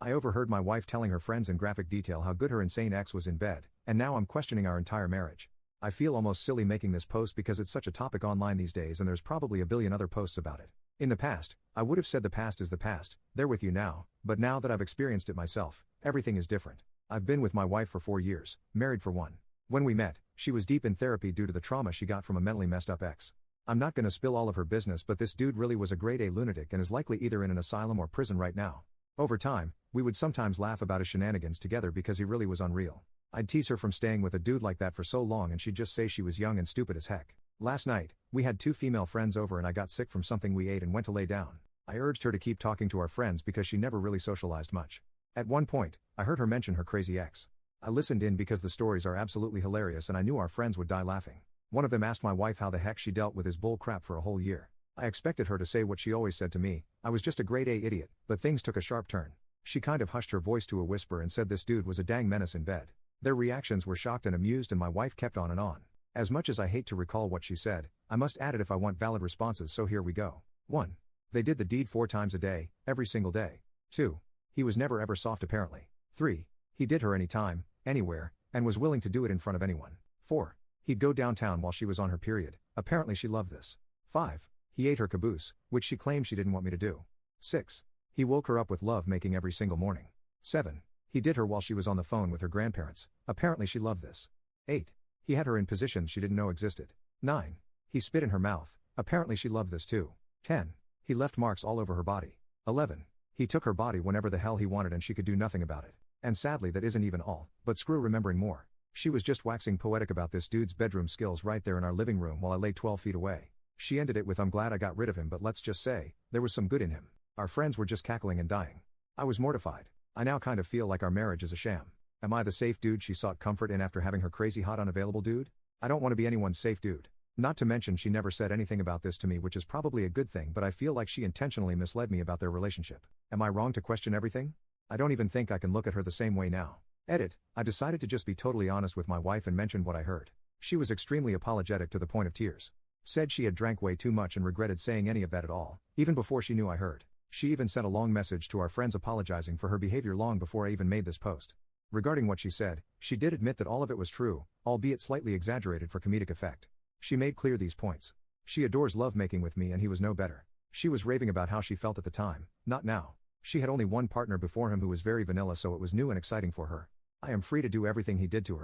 I overheard my wife telling her friends in graphic detail how good her insane ex was in bed, and now I'm questioning our entire marriage. I feel almost silly making this post because it's such a topic online these days and there's probably a billion other posts about it. In the past, I would have said the past is the past, they're with you now, but now that I've experienced it myself, everything is different. I've been with my wife for 4 years, married for 1. When we met, she was deep in therapy due to the trauma she got from a mentally messed up ex. I'm not gonna spill all of her business, but this dude really was a grade A lunatic and is likely either in an asylum or prison right now. Over time, we would sometimes laugh about his shenanigans together because he really was unreal. I'd tease her from staying with a dude like that for so long and she'd just say she was young and stupid as heck. Last night, we had 2 female friends over and I got sick from something we ate and went to lay down. I urged her to keep talking to our friends because she never really socialized much. At one point, I heard her mention her crazy ex. I listened in because the stories are absolutely hilarious and I knew our friends would die laughing. One of them asked my wife how the heck she dealt with his bull crap for a whole year. I expected her to say what she always said to me, I was just a grade A idiot, but things took a sharp turn. She kind of hushed her voice to a whisper and said this dude was a dang menace in bed. Their reactions were shocked and amused and my wife kept on and on. As much as I hate to recall what she said, I must add it if I want valid responses, so here we go. 1. They did the deed 4 times a day, every single day. 2. He was never ever soft apparently. 3. He did her anytime, anywhere, and was willing to do it in front of anyone. 4. He'd go downtown while she was on her period, apparently she loved this. 5. He ate her caboose, which she claimed she didn't want me to do. 6. He woke her up with love making every single morning. 7. He did her while she was on the phone with her grandparents, apparently she loved this. 8. He had her in positions she didn't know existed. 9. He spit in her mouth, apparently she loved this too. 10. He left marks all over her body. 11. He took her body whenever the hell he wanted and she could do nothing about it. And sadly that isn't even all, but screw remembering more. She was just waxing poetic about this dude's bedroom skills right there in our living room while I lay 12 feet away. She ended it with I'm glad I got rid of him, but let's just say, there was some good in him. Our friends were just cackling and dying. I was mortified. I now kind of feel like our marriage is a sham. Am I the safe dude she sought comfort in after having her crazy hot unavailable dude? I don't want to be anyone's safe dude. Not to mention she never said anything about this to me, which is probably a good thing, but I feel like she intentionally misled me about their relationship. Am I wrong to question everything? I don't even think I can look at her the same way now. Edit, I decided to just be totally honest with my wife and mentioned what I heard. She was extremely apologetic to the point of tears. Said she had drank way too much and regretted saying any of that at all, even before she knew I heard. She even sent a long message to our friends apologizing for her behavior long before I even made this post. Regarding what she said, she did admit that all of it was true, albeit slightly exaggerated for comedic effect. She made clear these points. She adores lovemaking with me and he was no better. She was raving about how she felt at the time, not now. She had only one partner before him who was very vanilla, so it was new and exciting for her. I am free to do everything he did to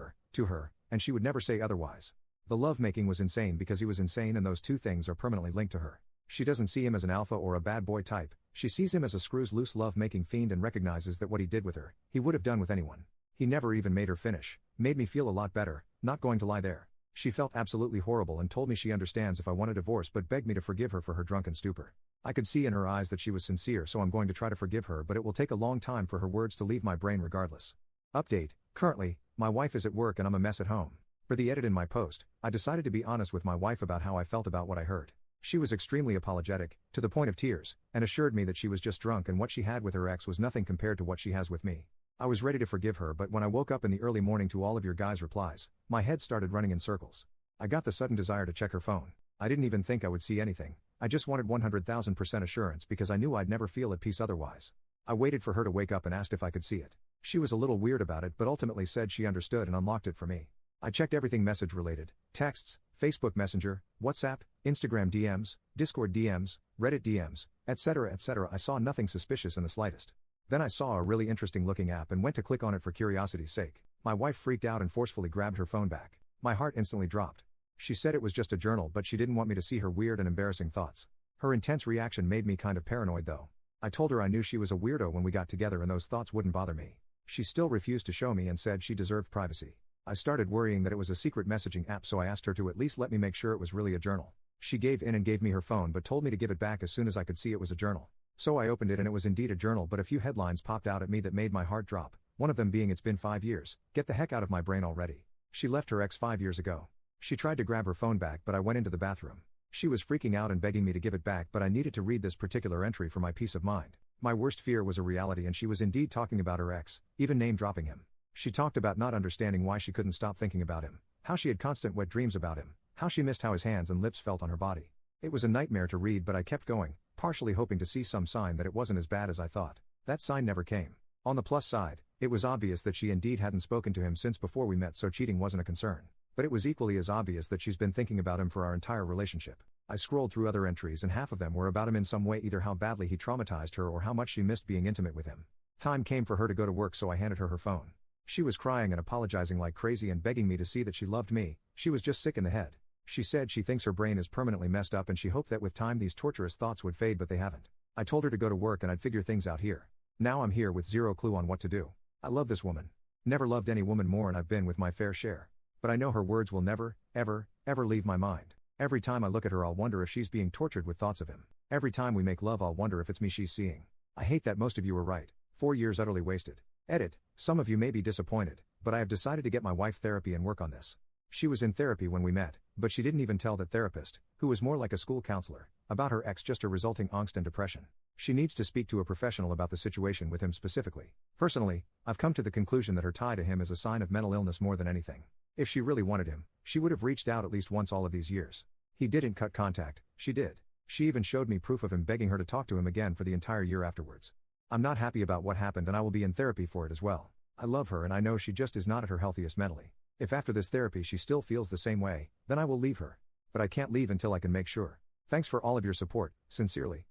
her, and she would never say otherwise. The lovemaking was insane because he was insane and those two things are permanently linked to her. She doesn't see him as an alpha or a bad boy type, she sees him as a screws-loose love-making fiend and recognizes that what he did with her, he would have done with anyone. He never even made her finish, made me feel a lot better, not going to lie there. She felt absolutely horrible and told me she understands if I want a divorce but begged me to forgive her for her drunken stupor. I could see in her eyes that she was sincere, so I'm going to try to forgive her, but it will take a long time for her words to leave my brain regardless. Update, currently, my wife is at work and I'm a mess at home. For the edit in my post, I decided to be honest with my wife about how I felt about what I heard. She was extremely apologetic, to the point of tears, and assured me that she was just drunk and what she had with her ex was nothing compared to what she has with me. I was ready to forgive her, but when I woke up in the early morning to all of your guys' replies, my head started running in circles. I got the sudden desire to check her phone. I didn't even think I would see anything. I just wanted 100,000% assurance because I knew I'd never feel at peace otherwise. I waited for her to wake up and asked if I could see it. She was a little weird about it but ultimately said she understood and unlocked it for me. I checked everything message related, texts, Facebook Messenger, WhatsApp, Instagram DMs, Discord DMs, Reddit DMs, etc. etc. I saw nothing suspicious in the slightest. Then I saw a really interesting looking app and went to click on it for curiosity's sake. My wife freaked out and forcefully grabbed her phone back. My heart instantly dropped. She said it was just a journal but she didn't want me to see her weird and embarrassing thoughts. Her intense reaction made me kind of paranoid though. I told her I knew she was a weirdo when we got together and those thoughts wouldn't bother me. She still refused to show me and said she deserved privacy. I started worrying that it was a secret messaging app, so I asked her to at least let me make sure it was really a journal. She gave in and gave me her phone but told me to give it back as soon as I could see it was a journal. So I opened it and it was indeed a journal, but a few headlines popped out at me that made my heart drop, one of them being "It's been 5 years, get the heck out of my brain already." She left her ex 5 years ago. She tried to grab her phone back but I went into the bathroom. She was freaking out and begging me to give it back, but I needed to read this particular entry for my peace of mind. My worst fear was a reality and she was indeed talking about her ex, even name dropping him. She talked about not understanding why she couldn't stop thinking about him, how she had constant wet dreams about him, how she missed how his hands and lips felt on her body. It was a nightmare to read but I kept going, partially hoping to see some sign that it wasn't as bad as I thought. That sign never came. On the plus side, it was obvious that she indeed hadn't spoken to him since before we met, so cheating wasn't a concern. But it was equally as obvious that she's been thinking about him for our entire relationship. I scrolled through other entries and half of them were about him in some way, either how badly he traumatized her or how much she missed being intimate with him. Time came for her to go to work, so I handed her her phone. She was crying and apologizing like crazy and begging me to see that she loved me. She was just sick in the head. She said she thinks her brain is permanently messed up and she hoped that with time these torturous thoughts would fade, but they haven't. I told her to go to work and I'd figure things out here. Now I'm here with zero clue on what to do. I love this woman. Never loved any woman more, and I've been with my fair share. But I know her words will never, ever, ever leave my mind. Every time I look at her I'll wonder if she's being tortured with thoughts of him. Every time we make love I'll wonder if it's me she's seeing. I hate that most of you were right. 4 years utterly wasted. Edit. Some of you may be disappointed, but I have decided to get my wife therapy and work on this. She was in therapy when we met, but she didn't even tell that therapist, who was more like a school counselor, about her ex, just her resulting angst and depression. She needs to speak to a professional about the situation with him specifically. Personally, I've come to the conclusion that her tie to him is a sign of mental illness more than anything. If she really wanted him, she would have reached out at least once all of these years. He didn't cut contact, she did. She even showed me proof of him begging her to talk to him again for the entire year afterwards. I'm not happy about what happened and I will be in therapy for it as well. I love her and I know she just is not at her healthiest mentally. If after this therapy she still feels the same way, then I will leave her. But I can't leave until I can make sure. Thanks for all of your support, sincerely.